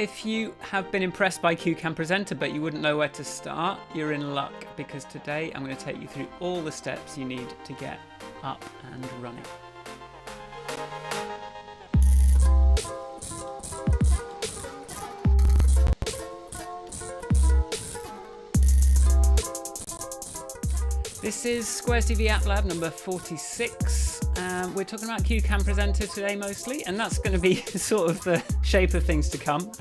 If you have been impressed by CueCam Presenter but you wouldn't know where to start, you're in luck, because today I'm going to take you through all the steps you need to get up and running. This is Squares TV App Lab number 46. We're talking about CueCam Presenter today mostly, and that's going to be sort of the shape of things to come.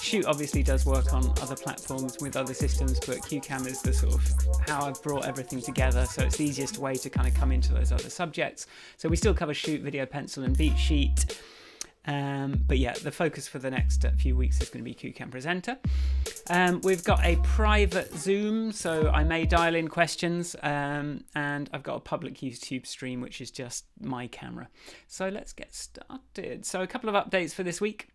Shoot obviously does work on other platforms with other systems, but CueCam is the sort of how I've brought everything together, so it's the easiest way to kind of come into those other subjects. So we still cover Shoot, Video Pencil and Beat Sheet. But yeah, the focus for the next few weeks is going to be CueCam Presenter. We've got a private Zoom, so I may dial in questions, and I've got a public YouTube stream, which is just my camera. So let's get started. So a couple of updates for this week.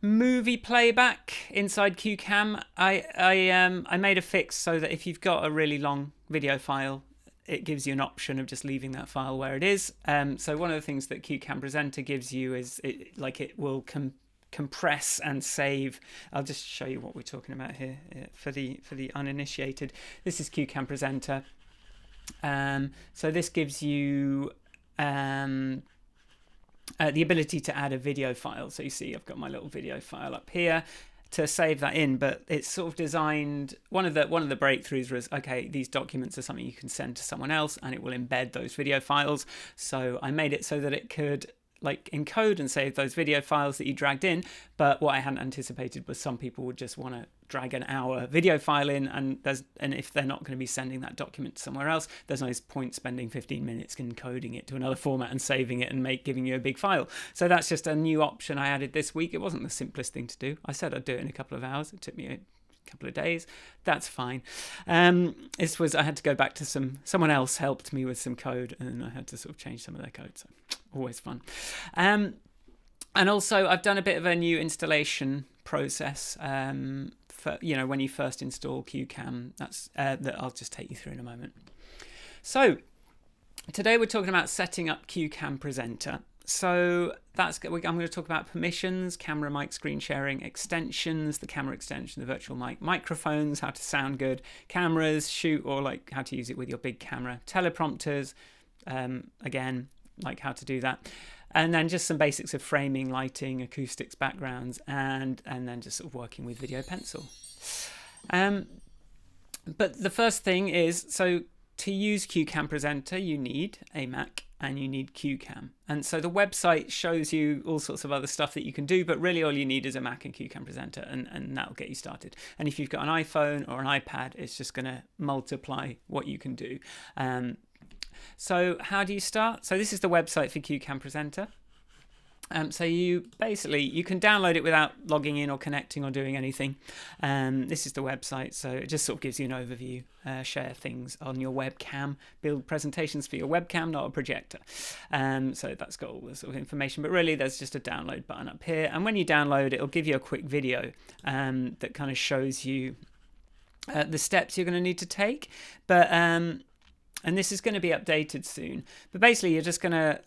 Movie playback inside CueCam. I made a fix so that if you've got a really long video file, it gives you an option of just leaving that file where it is. So one of the things that CueCam Presenter gives you is it will compress and save. I'll just show you what we're talking about here for the uninitiated. This is CueCam Presenter. So this gives you the ability to add a video file. So you see I've got my little video file up here to save that in, but it's sort of designed, one of the breakthroughs was, okay, these documents are something you can send to someone else and it will embed those video files. So I made it so that it could like encode and save those video files that you dragged in, but what I hadn't anticipated was some people would just want to drag an hour video file in, and if they're not going to be sending that document somewhere else, there's no point spending 15 minutes encoding it to another format and saving it and giving you a big file. So that's just a new option I added this week. It wasn't the simplest thing to do. I said I'd do it in a couple of hours. It took me a couple of days. That's fine. I had to go back to someone else helped me with some code, and I had to sort of change some of their code. So always fun. And also I've done a bit of a new installation process for, when you first install CueCam. That's that I'll just take you through in a moment. So today we're talking about setting up CueCam Presenter. So I'm going to talk about permissions, camera, mic, screen sharing, extensions, the camera extension, the virtual mic, microphones, how to sound good, cameras, shoot, or like how to use it with your big camera, teleprompters, again, like how to do that. And then just some basics of framing, lighting, acoustics, backgrounds, and then just sort of working with Video Pencil. But the first thing is, so to use CueCam Presenter, you need a Mac and you need CueCam. And so the website shows you all sorts of other stuff that you can do, but really all you need is a Mac and CueCam Presenter, and that'll get you started. And if you've got an iPhone or an iPad, it's just going to multiply what you can do. So how do you start? So this is the website for CueCam Presenter. So you can download it without logging in or connecting or doing anything. This is the website, so it just sort of gives you an overview. Share things on your webcam, build presentations for your webcam, not a projector. So that's got all the sort of information, but really there's just a download button up here. And when you download, it'll give you a quick video that kind of shows you the steps you're going to need to take. But and this is going to be updated soon. But basically, you're just going to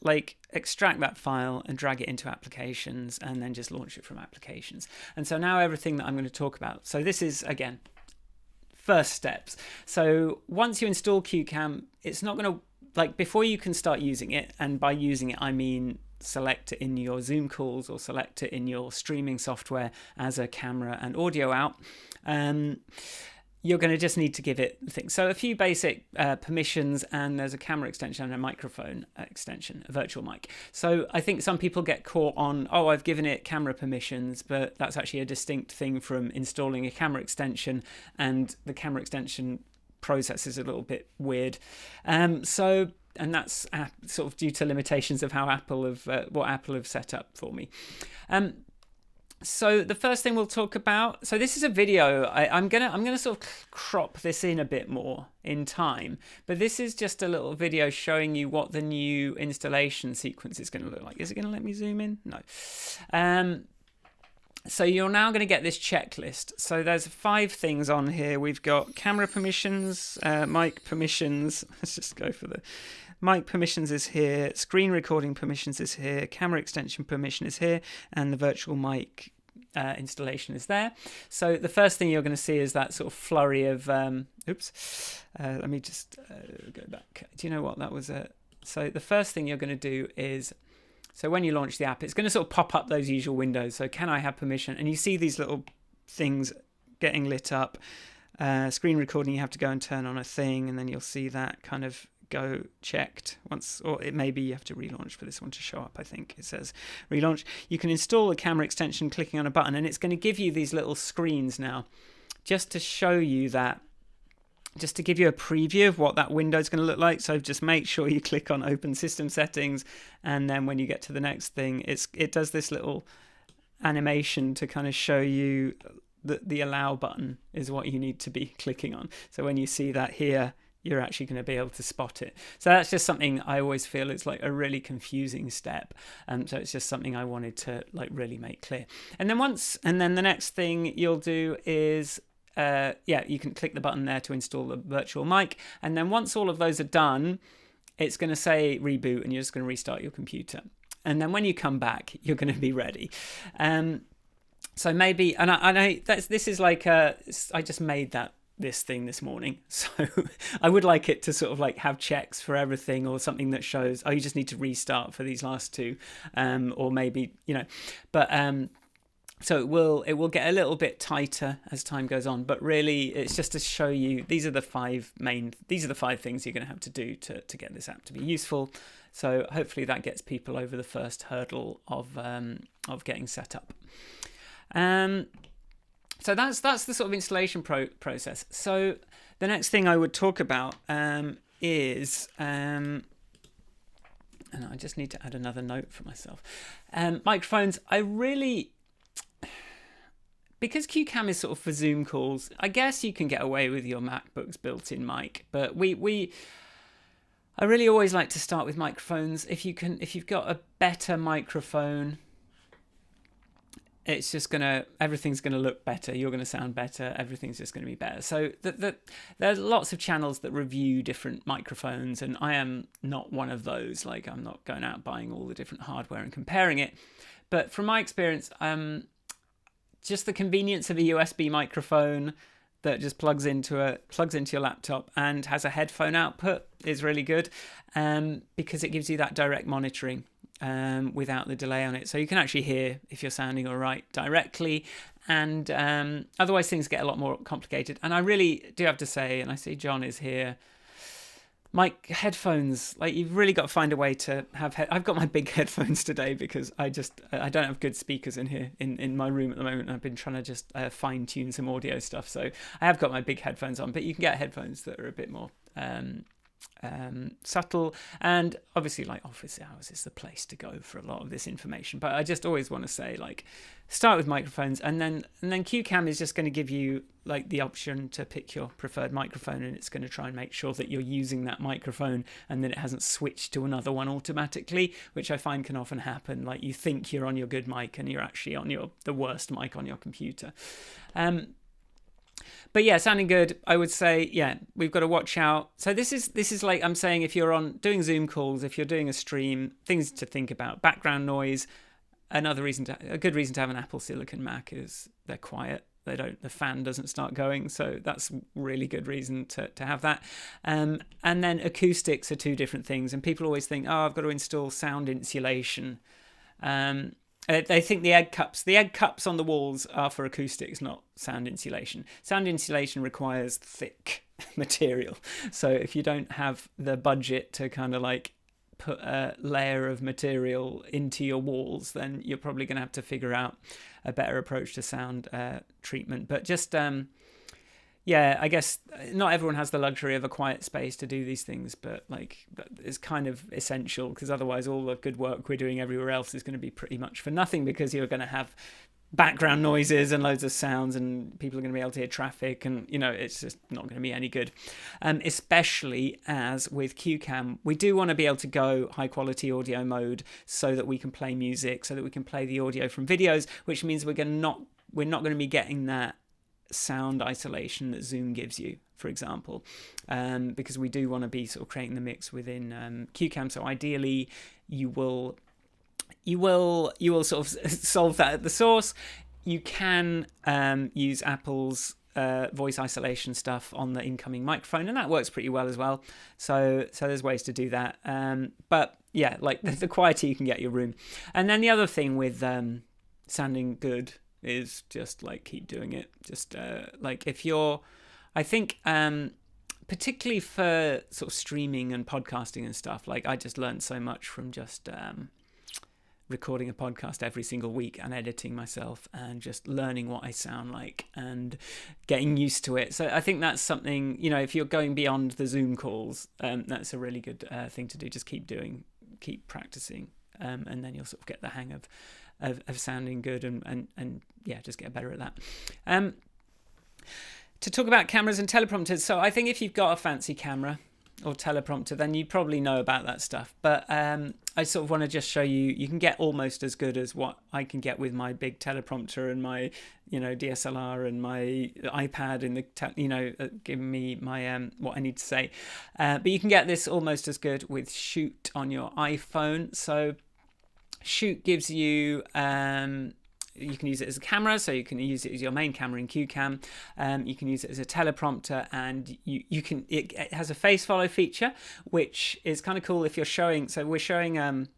extract that file and drag it into applications and then just launch it from applications. And so now everything that I'm going to talk about. So this is, again, first steps. So once you install CueCam, it's not going to, before you can start using it, and by using it, I mean select it in your Zoom calls or select it in your streaming software as a camera and audio out. You're going to just need to give it things. So a few basic permissions, and there's a camera extension and a microphone extension, a virtual mic. So I think some people get caught on, oh, I've given it camera permissions, but that's actually a distinct thing from installing a camera extension, and the camera extension process is a little bit weird. And that's sort of due to limitations of how what Apple have set up for me. So the first thing we'll talk about, so this is a video. I'm gonna sort of crop this in a bit more in time, but this is just a little video showing you what the new installation sequence is going to look like. Is it going to let me zoom in? No. So you're now going to get this checklist. So there's 5 things on here. We've got camera permissions, mic permissions. Let's just go for mic permissions is here, screen recording permissions is here, camera extension permission is here, and the virtual mic installation is there. So the first thing you're going to see is that sort of flurry of let me just go back. Do you know what that was? So the first thing you're going to do is, so when you launch the app, it's going to sort of pop up those usual windows. So can I have permission? And you see these little things getting lit up. Screen recording, you have to go and turn on a thing, and then you'll see that kind of go checked once, or it may be you have to relaunch for this one to show up. I think it says relaunch. You can install a camera extension clicking on a button, and it's going to give you these little screens now just to show you that, just to give you a preview of what that window is going to look like. So just make sure you click on open system settings, and then when you get to the next thing, it does this little animation to kind of show you that the allow button is what you need to be clicking on. So when you see that here, you're actually going to be able to spot it. So that's just something I always feel it's like a really confusing step. So it's just something I wanted to like really make clear. And then the next thing you'll do is, you can click the button there to install the virtual mic. And then once all of those are done, it's going to say reboot, and you're just going to restart your computer. And then when you come back, you're going to be ready. So maybe, and I this is like I just made this thing this morning, so I would like it to sort of like have checks for everything, or something that shows, oh, you just need to restart for these last two, or maybe, but so it will get a little bit tighter as time goes on, but really it's just to show you these are the five things you're going to have to do to get this app to be useful. So hopefully that gets people over the first hurdle of getting set up. So that's the sort of installation process. So the next thing I would talk about is, and I just need to add another note for myself. Microphones. Because CueCam is sort of for Zoom calls, I guess you can get away with your MacBook's built-in mic, but I really always like to start with microphones. If you've got a better microphone, it's just everything's gonna look better. You're gonna sound better. Everything's just gonna be better. So there's lots of channels that review different microphones, and I am not one of those. Like, I'm not going out buying all the different hardware and comparing it. But from my experience, just the convenience of a USB microphone that just plugs into your laptop and has a headphone output is really good, because it gives you that direct monitoring. Without the delay on it, so you can actually hear if you're sounding all right directly, and otherwise things get a lot more complicated. And I really do have to say, and I see John is here, headphones, like, you've really got to find a way to have I've got my big headphones today because I don't have good speakers in here in my room at the moment. I've been trying to just fine tune some audio stuff, so I have got my big headphones on, but you can get headphones that are a bit more subtle, and obviously like office hours is the place to go for a lot of this information. But I just always want to say, like, start with microphones, and then CueCam is just going to give you like the option to pick your preferred microphone, and it's going to try and make sure that you're using that microphone and then it hasn't switched to another one automatically, which I find can often happen. Like, you think you're on your good mic and you're actually on the worst mic on your computer. But yeah, sounding good. I would say, yeah, we've got to watch out. So this is like I'm saying, if you're doing Zoom calls, if you're doing a stream, things to think about. Background noise. A good reason to have an Apple Silicon Mac is they're quiet. The fan doesn't start going, so that's really good reason to have that. And then acoustics are two different things, and people always think, oh, I've got to install sound insulation. They think the egg cups on the walls are for acoustics, not sound insulation. Sound insulation requires thick material. So if you don't have the budget to kind of like put a layer of material into your walls, then you're probably going to have to figure out a better approach to sound treatment. But just I guess not everyone has the luxury of a quiet space to do these things, but like it's kind of essential, because otherwise all the good work we're doing everywhere else is going to be pretty much for nothing, because you're going to have background noises and loads of sounds, and people are going to be able to hear traffic, and it's just not going to be any good. Especially as with CueCam, we do want to be able to go high quality audio mode so that we can play music, so that we can play the audio from videos, which means we're not going to be getting that sound isolation that Zoom gives you, for example, because we do want to be sort of creating the mix within CueCam. So ideally, you will sort of solve that at the source. You can use Apple's voice isolation stuff on the incoming microphone, and that works pretty well as well. So there's ways to do that. But yeah, like the quieter you can get your room. And then the other thing with sounding good is just like keep doing it. Just like if you're, I think particularly for sort of streaming and podcasting and stuff, like I just learned so much from just recording a podcast every single week and editing myself and just learning what I sound like and getting used to it. So I think that's something, you know, if you're going beyond the Zoom calls, that's a really good thing to do. Just keep practicing, and then you'll sort of get the hang of sounding good and yeah, just get better at that. To talk about cameras and teleprompters, so I think if you've got a fancy camera or teleprompter, then you probably know about that stuff. But I sort of want to just show you can get almost as good as what I can get with my big teleprompter and my, you know, DSLR and my iPad and the giving me my what I need to say. But you can get this almost as good with Shoot on your iPhone. So Shoot gives you you can use it as a camera, so you can use it as your main camera in CueCam. You can use it as a teleprompter, and it has a face follow feature, which is kind of cool if you're showing. So we're showing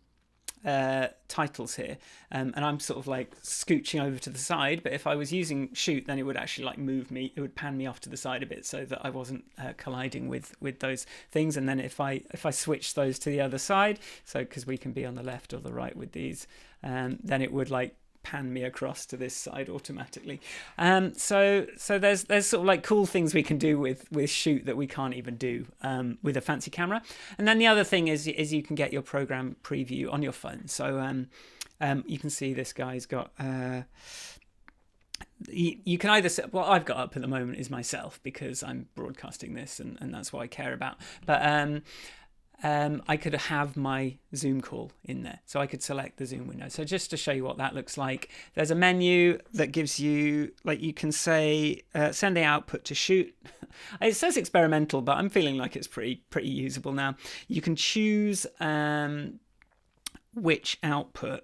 titles here, and I'm sort of like scooching over to the side. But if I was using Shoot, then it would actually like move me. It would pan me off to the side a bit so that I wasn't colliding with those things. And then if I switch those to the other side, so because we can be on the left or the right with these, then it would like pan me across to this side automatically. So there's sort of like cool things we can do with Shoot that we can't even do with a fancy camera. And then the other thing is you can get your program preview on your phone. So you can see this guy's got you can either set, what I've got up at the moment is myself because I'm broadcasting this and that's what I care about. But I could have my Zoom call in there. So I could select the Zoom window. So just to show you what that looks like, there's a menu that gives you, like you can say, send the output to Shoot. It says experimental, but I'm feeling like it's pretty usable now. You can choose which output,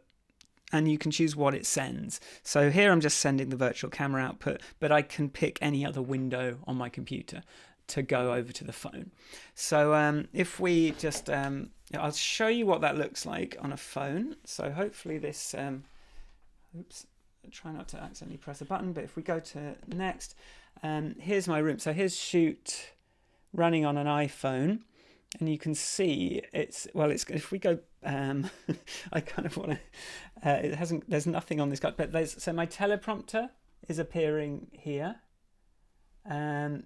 and you can choose what it sends. So here I'm just sending the virtual camera output, but I can pick any other window on my computer to go over to the phone. So if we just, I'll show you what that looks like on a phone. So hopefully this, oops, try not to accidentally press a button, but if we go to next, here's my room. So here's Shoot running on an iPhone, and you can see it's if we go, I kind of want to, there's nothing on this guy, but so my teleprompter is appearing here.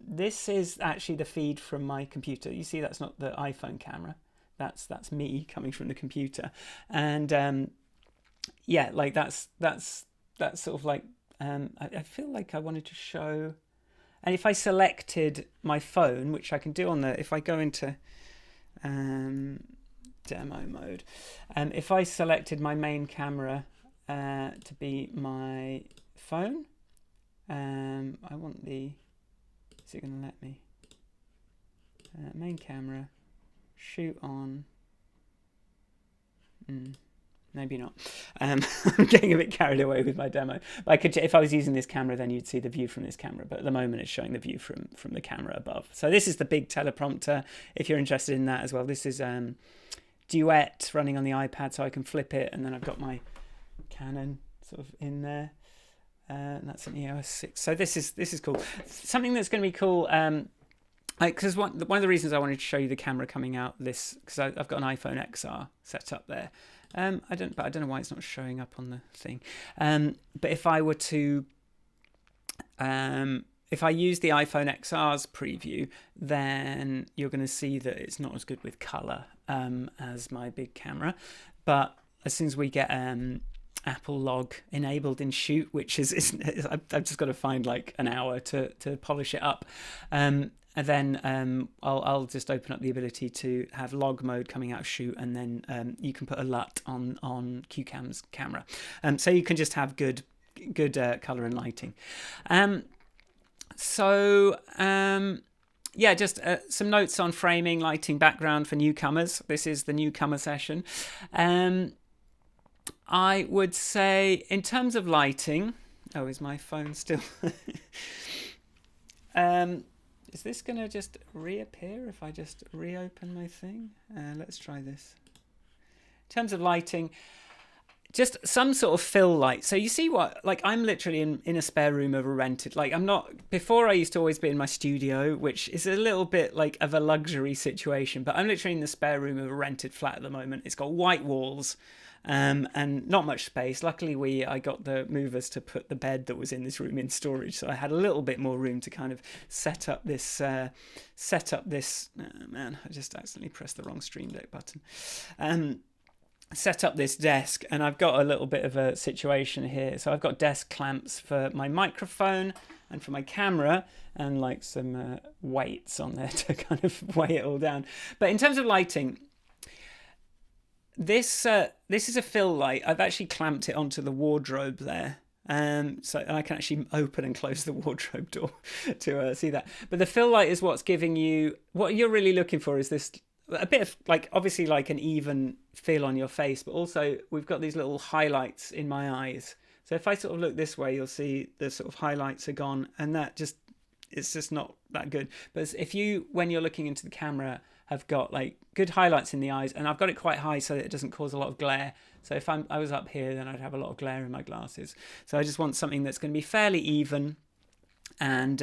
This is actually the feed from my computer. You see, that's not the iPhone camera. That's me coming from the computer. And yeah, like that's sort of like I feel like I wanted to show. And if I selected my phone, which I can do on if I go into demo mode, if I selected my main camera to be my phone, I want the. Is it going to let me? Main camera, Shoot on. Maybe not. I'm getting a bit carried away with my demo. But I could, if I was using this camera, then you'd see the view from this camera. But at the moment, it's showing the view from the camera above. So this is the big teleprompter. If you're interested in that as well, this is Duet running on the iPad, so I can flip it, and then I've got my Canon sort of in there. And that's an EOS 6. So this is cool. Something that's going to be cool, because one of the reasons I wanted to show you the camera coming out because I've got an iPhone XR set up there. I don't know why it's not showing up on the thing. But if I were to, if I use the iPhone XR's preview, then you're going to see that it's not as good with color as my big camera. But as soon as we get Apple log enabled in Shoot, which is I've just got to find like an hour to polish it up, and then I'll just open up the ability to have log mode coming out of Shoot, and then you can put a LUT on CueCam's camera, so you can just have good color and lighting. So yeah, just some notes on framing, lighting, background for newcomers. This is the newcomer session. I would say in terms of lighting, oh, is my phone still? Is this going to just reappear if I just reopen my thing? Let's try this. In terms of lighting, just some sort of fill light. So you see what, like I'm literally in a spare room of a rented, like I'm not, before I used to always be in my studio, which is a little bit like of a luxury situation, but I'm literally in the spare room of a rented flat at the moment. It's got white walls and not much space. Luckily I got the movers to put the bed that was in this room in storage. So I had a little bit more room to kind of set up this, oh man, I just accidentally pressed the wrong Stream Deck button. Set up this desk, and I've got a little bit of a situation here. So I've got desk clamps for my microphone and for my camera, and like some weights on there to kind of weigh it all down. But in terms of lighting, this is a fill light. I've actually clamped it onto the wardrobe there. So I can actually open and close the wardrobe door to see that. But the fill light is what's giving you, what you're really looking for is this a bit of like, obviously like an even feel on your face, but also we've got these little highlights in my eyes. So if I sort of look this way, you'll see the sort of highlights are gone, and that just, it's just not that good. But if you, when you're looking into the camera, have got like good highlights in the eyes, and I've got it quite high so that it doesn't cause a lot of glare. So if I was up here, then I'd have a lot of glare in my glasses. So I just want something that's going to be fairly even. And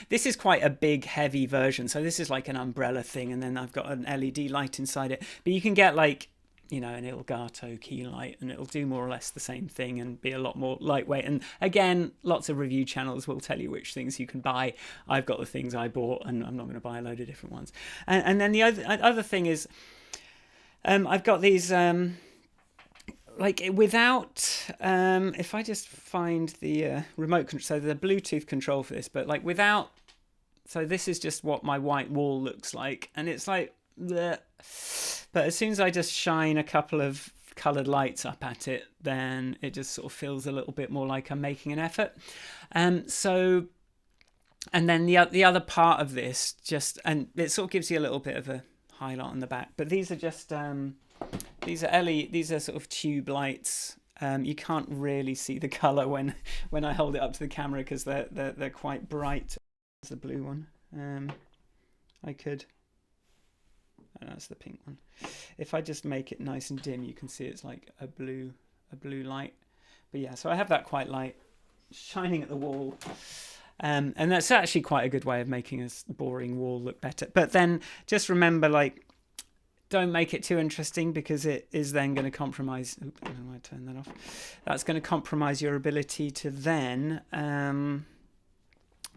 this is quite a big, heavy version. So this is like an umbrella thing, and then I've got an LED light inside it. But you can get like, you know, an Elgato key light, and it'll do more or less the same thing and be a lot more lightweight. And again, lots of review channels will tell you which things you can buy. I've got the things I bought, and I'm not going to buy a load of different ones. And then the other thing is, I've got these. Like without, if I just find the remote control, so the Bluetooth control for this, but like without, so this is just what my white wall looks like, and it's like, bleh. But as soon as I just shine a couple of coloured lights up at it, then it just sort of feels a little bit more like I'm making an effort. So, and then the other part of this just, and it sort of gives you a little bit of a highlight on the back, but these are just, these are sort of tube lights. You can't really see the colour when I hold it up to the camera because they're quite bright. There's the blue one. I could. Oh, that's the pink one. If I just make it nice and dim, you can see it's like a blue light. But yeah, so I have that quite light shining at the wall. And that's actually quite a good way of making a boring wall look better. But then just remember, like, don't make it too interesting because it is then going to compromise. Oops, I might turn that off. That's going to compromise your ability to then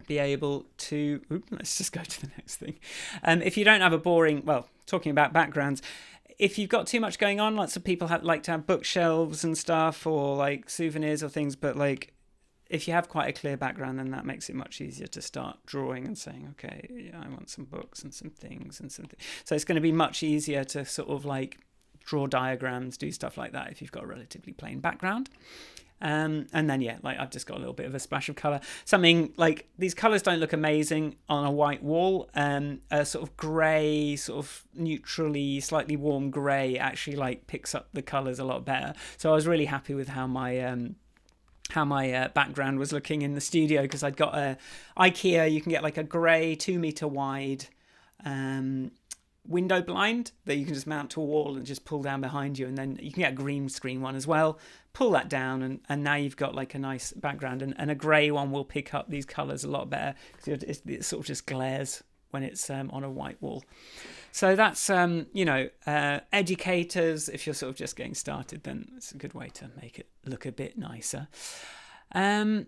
be able to. Oops, let's just go to the next thing. If you don't have a boring, well, talking about backgrounds, if you've got too much going on, lots of people like to have bookshelves and stuff, or like souvenirs or things. But like, if you have quite a clear background, then that makes it much easier to start drawing and saying, okay, yeah, I want some books and some things and something. So it's going to be much easier to sort of like draw diagrams, do stuff like that if you've got a relatively plain background. And then, yeah, like I've just got a little bit of a splash of colour. Something like these colours don't look amazing on a white wall. A sort of grey, sort of neutrally, slightly warm grey actually like picks up the colours a lot better. So I was really happy with how my background was looking in the studio, because I'd got a IKEA, you can get like a grey 2 meter wide window blind that you can just mount to a wall and just pull down behind you, and then you can get a green screen one as well, pull that down, and now you've got like a nice background, and a grey one will pick up these colours a lot better because it sort of just glares when it's on a white wall. So that's, educators, if you're sort of just getting started, then it's a good way to make it look a bit nicer. And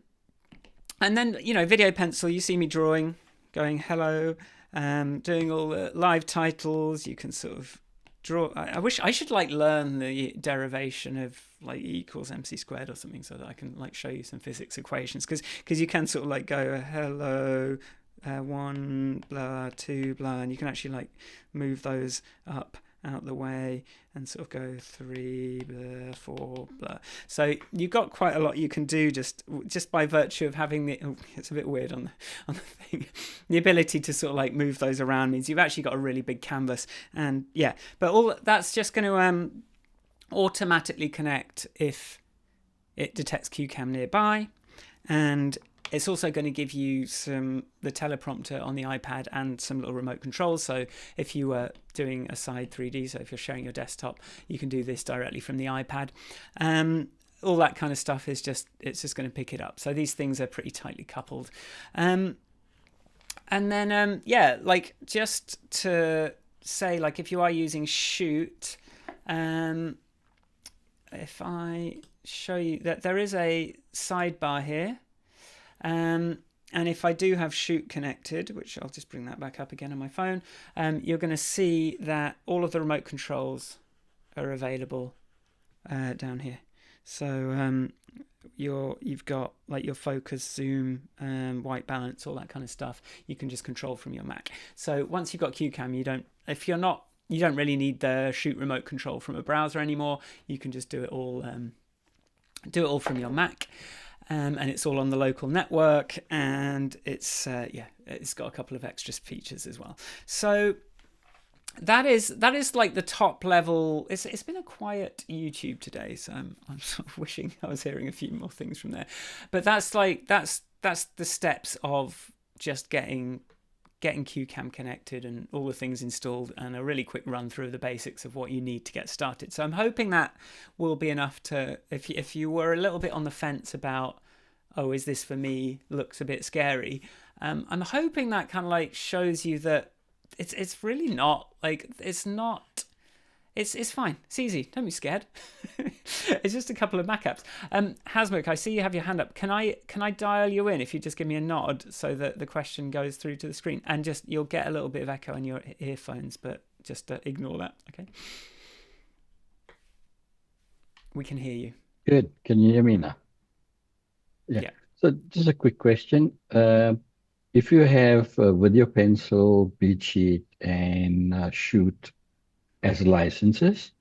then, video pencil, you see me drawing, going hello, doing all the live titles. You can sort of draw. I wish I should like learn the derivation of like E equals MC squared or something, so that I can like show you some physics equations, because you can sort of like go hello, 1 blah 2 blah, and you can actually like move those up out the way and sort of go 3, blah, 4, blah. So you've got quite a lot you can do just by virtue of having the, it's a bit weird on the thing, the ability to sort of like move those around means you've actually got a really big canvas. And yeah, but all that's just going to automatically connect if it detects CueCam nearby, and it's also going to give you the teleprompter on the iPad and some little remote controls. So if you were doing a side 3D, so if you're showing your desktop, you can do this directly from the iPad. All that kind of stuff it's just going to pick it up. So these things are pretty tightly coupled. And then yeah, like just to say, like if you are using Shoot, if I show you that there is a sidebar here. And if I do have Shoot connected, which I'll just bring that back up again on my phone, you're going to see that all of the remote controls are available down here. So you've got like your focus, zoom, white balance, all that kind of stuff. You can just control from your Mac. So once you've got CueCam, you don't really need the Shoot remote control from a browser anymore. You can just do it all from your Mac. And it's all on the local network, and it's got a couple of extra features as well. So that is like the top level. It's been a quiet YouTube today, so I'm sort of wishing I was hearing a few more things from there. But that's the steps of just getting CueCam connected and all the things installed, and a really quick run through of the basics of what you need to get started. So I'm hoping that will be enough to, if you were a little bit on the fence about, oh, is this for me, looks a bit scary, I'm hoping that kind of like shows you that it's really not, like it's fine, it's easy, don't be scared. It's just a couple of Mac apps. Hasmuk, I see you have your hand up. Can I dial you in if you just give me a nod so that the question goes through to the screen, and just you'll get a little bit of echo in your earphones, but just ignore that. Okay, we can hear you. Good. Can you hear me now? Yeah. So just a quick question. If you have Video Pencil, Beatsheet, and Shoot as licenses,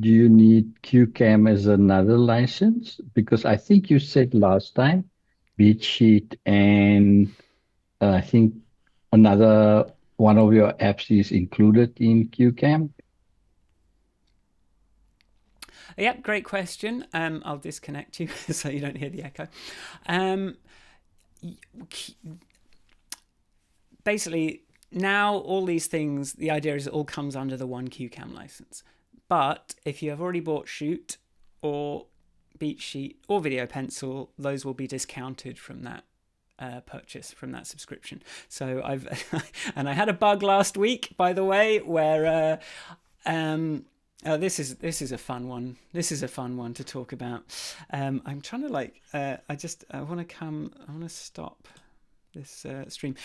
do you need CueCam as another license? Because I think you said last time Beatsheet and I think another one of your apps is included in CueCam. Yep, great question. I'll disconnect you so you don't hear the echo. Basically, now all these things, the idea is it all comes under the one CueCam license. But if you have already bought Shoot or Beatsheet or Video Pencil, those will be discounted from that purchase, from that subscription. So and I had a bug last week, by the way, where this is a fun one. This is a fun one to talk about. I'm trying to like I want to stop this stream.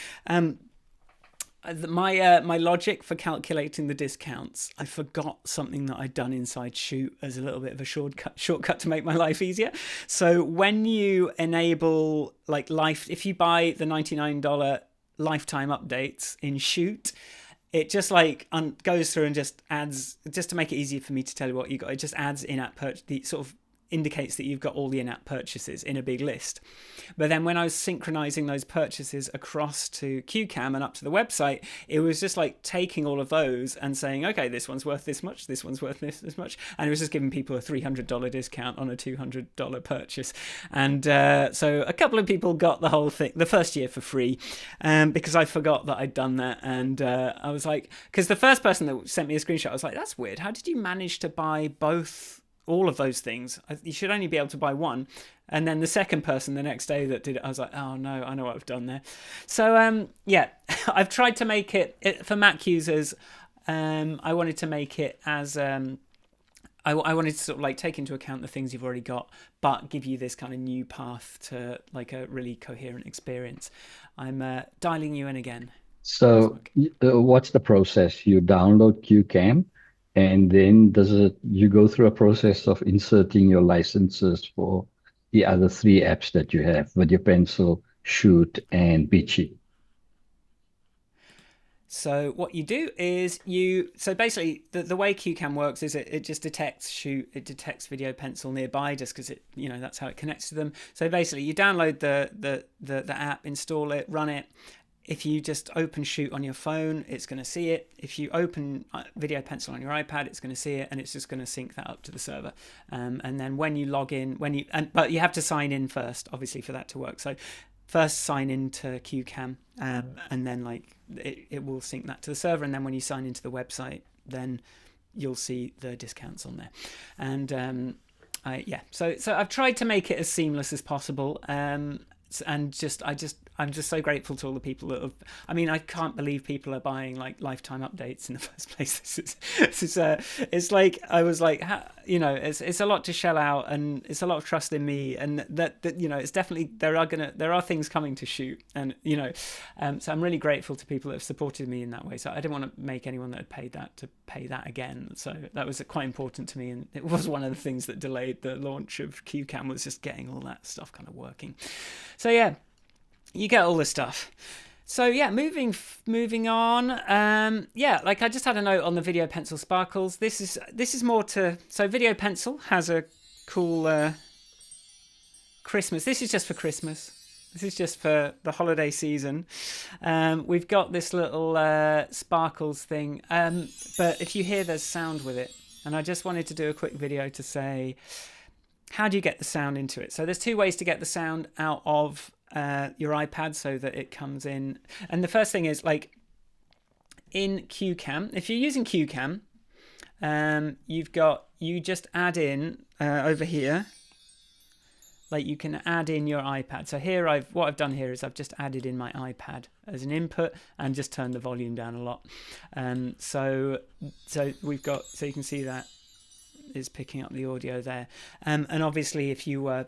My logic for calculating the discounts, I forgot something that I'd done inside Shoot as a little bit of a shortcut to make my life easier. So when you enable like if you buy the $99 lifetime updates in Shoot, it just like goes through and just adds, just to make it easier for me to tell you what you got, it just adds in-app purchase, the sort of indicates that you've got all the in-app purchases in a big list. But then when I was synchronizing those purchases across to CueCam and up to the website, it was just like taking all of those and saying, okay, this one's worth this much, this one's worth this much, and it was just giving people a $300 discount on a $200 purchase. And so a couple of people got the whole thing, the first year, for free, because I forgot that I'd done that. And I was like, because the first person that sent me a screenshot, I was like, that's weird, how did you manage to buy all of those things? You should only be able to buy one. And then the second person the next day that did it, I was like, oh no, I know what I've done there. So yeah, I've tried to make it for Mac users. I wanted to make it as I wanted to sort of like take into account the things you've already got, but give you this kind of new path to like a really coherent experience. I'm dialing you in again. So what's the process? You download CueCam, and then you go through a process of inserting your licenses for the other three apps that you have, Video Pencil, Shoot, and Beatsheet. So what you do is so basically the way CueCam works is it just detects it detects Video Pencil nearby, just because it, that's how it connects to them. So basically you download the app, install it, run it. If you just open Shoot on your phone, it's going to see it. If you open Video Pencil on your iPad, it's going to see it, and it's just going to sync that up to the server. And then when you log in, but you have to sign in first, obviously, for that to work. So first sign into CueCam, and then it will sync that to the server. And then when you sign into the website, then you'll see the discounts on there. And so I've tried to make it as seamless as possible. And I'm just so grateful to all the people that have. I mean, I can't believe people are buying lifetime updates in the first place. It's like I was like, it's a lot to shell out, and it's a lot of trust in me, and that it's definitely there are things coming to Shoot, and so I'm really grateful to people that have supported me in that way. So I didn't want to make anyone that had paid that to pay that again. So that was quite important to me, and it was one of the things that delayed the launch of CueCam, was just getting all that stuff kind of working. So yeah. You get all this stuff. So yeah, moving on. I just had a note on the Video Pencil sparkles. This is more so Video Pencil has a cool Christmas. This is just for Christmas. This is just for the holiday season. We've got this little sparkles thing. But if you hear, there's sound with it. And I just wanted to do a quick video to say, how do you get the sound into it? So there's two ways to get the sound out of your iPad so that it comes in. And the first thing is in CueCam. If you're using CueCam, you just add in over here. You can add in your iPad. So here what I've done here is I've just added in my iPad as an input and just turned the volume down a lot. So we've got, so you can see that is picking up the audio there. And obviously if you were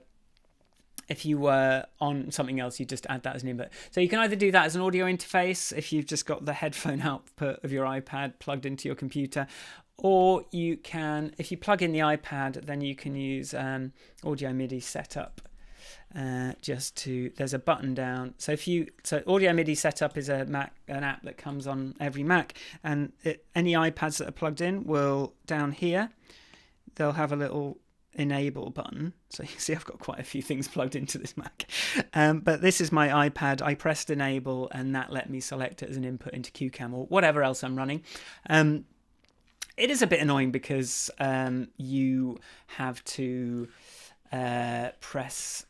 on something else, you just add that as an input. So you can either do that as an audio interface if you've just got the headphone output of your iPad plugged into your computer, or you can, if you plug in the iPad, then you can use audio MIDI setup. There's a button down. So audio MIDI setup is an app that comes on every Mac, and any iPads that are plugged in will, down here, they'll have a little enable button. So you can see I've got quite a few things plugged into this Mac, but this is my iPad. I pressed enable, and that let me select it as an input into CueCam or whatever else I'm running. It is a bit annoying because you have to press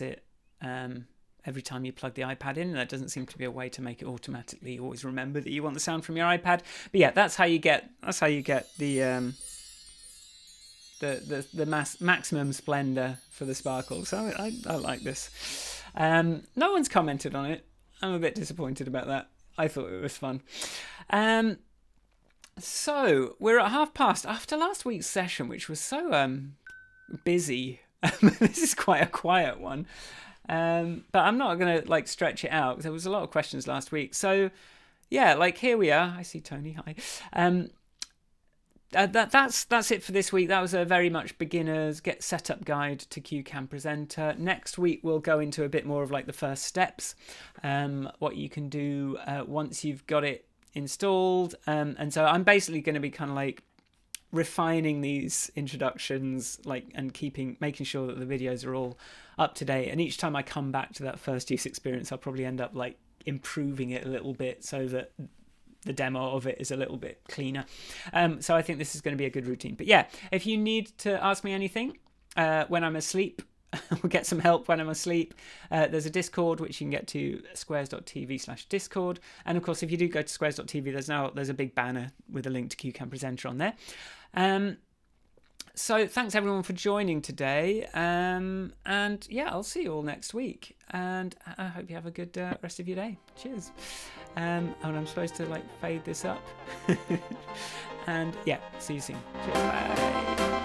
it every time you plug the iPad in. There doesn't seem to be a way to make it automatically always remember that you want the sound from your iPad. But yeah, that's how you get the maximum splendor for the sparkle. So I like this. No one's commented on it. I'm a bit disappointed about that. I thought it was fun. So we're at past after last week's session, which was so busy. This is quite a quiet one, but I'm not gonna stretch it out because there was a lot of questions last week. So yeah, here we are. I see Tony. Hi. That's it for this week. That was a very much beginner's get setup guide to CueCam Presenter. Next week we'll go into a bit more of the first steps, what you can do once you've got it installed, and so I'm basically going to be kind of refining these introductions, and making sure that the videos are all up to date. And each time I come back to that first use experience, I'll probably end up improving it a little bit so that the demo of it is a little bit cleaner. So I think this is going to be a good routine. But yeah, if you need to ask me anything when I'm asleep, we'll get some help when I'm asleep. There's a Discord which you can get to, squares.tv/discord. And of course, if you do go to squares.tv, there's a big banner with a link to CueCam Presenter on there. So thanks everyone for joining today. And yeah, I'll see you all next week. And I hope you have a good rest of your day. Cheers. And I'm supposed to fade this up. And yeah, see you soon. Cheers. Bye.